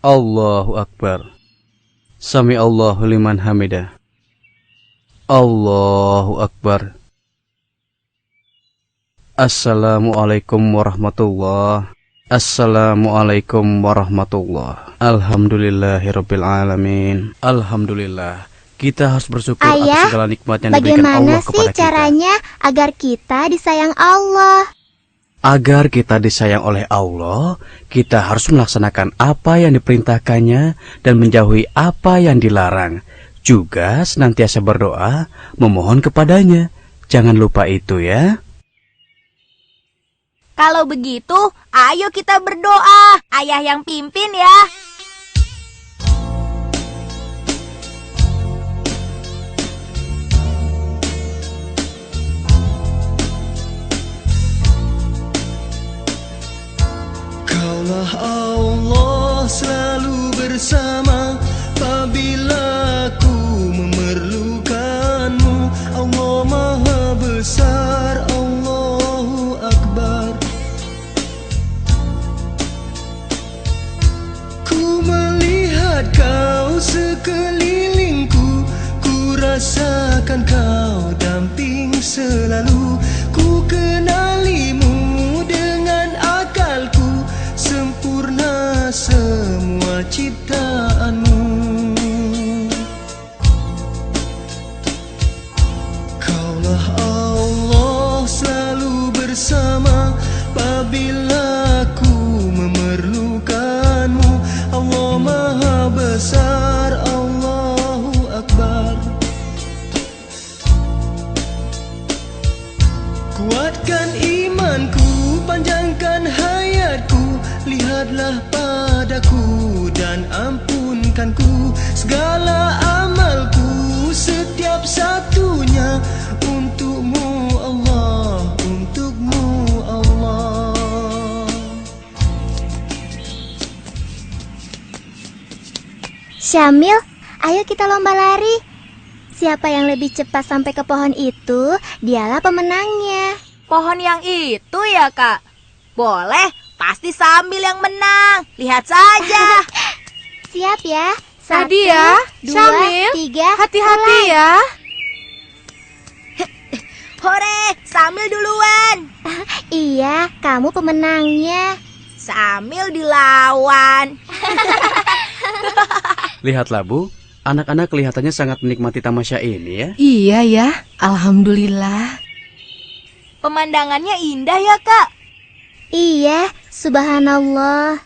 Allahu Akbar. Sami Allahu liman hamidah. Allahu Akbar. Assalamualaikum warahmatullah. Assalamualaikum warahmatullah. Alhamdulillahirabbil alamin. Alhamdulillah. Kita harus bersyukur atas segala nikmat yang diberikan Allah kepada kita. Bagaimana sih caranya agar kita disayang Allah? Agar kita disayang oleh Allah, kita harus melaksanakan apa yang diperintahkannya dan menjauhi apa yang dilarang. Juga senantiasa berdoa, memohon kepadanya. Jangan lupa itu ya. Kalau begitu, ayo kita berdoa. Ayah yang pimpin ya. Kaulah Allah selalu bersama apabila ku memerlukanmu. Allah Maha Besar, Allahu Akbar. Ku melihat kau sekelilingku, ku rasakan kau damping selalu. Ku kenalimu dengan akalku, sempurna semua ciptaanmu. Kaulah Allah selalu bersama apabila ku memerlukanmu. Allah Maha Besar, Allahu Akbar. Kuatkan imanku, panjangkan hayatku, lihatlah padaku dan ampunkanku segala amalku, setiap satunya untukmu Allah, untukmu Allah. Syamil, ayo kita lomba lari. Siapa yang lebih cepat sampai ke pohon itu, dialah pemenangnya. Pohon yang itu ya, Kak? Boleh, pasti Sambil yang menang. Lihat saja. Siap ya? Nadia, 1, 2, Syamil, 3, hati-hati ya. Hore, Sambil duluan. Iya, kamu pemenangnya. Sambil dilawan. Lihatlah Bu, anak-anak kelihatannya sangat menikmati tamasya ini ya. Iya ya, alhamdulillah. Pemandangannya indah ya, Kak? Iya, subhanallah.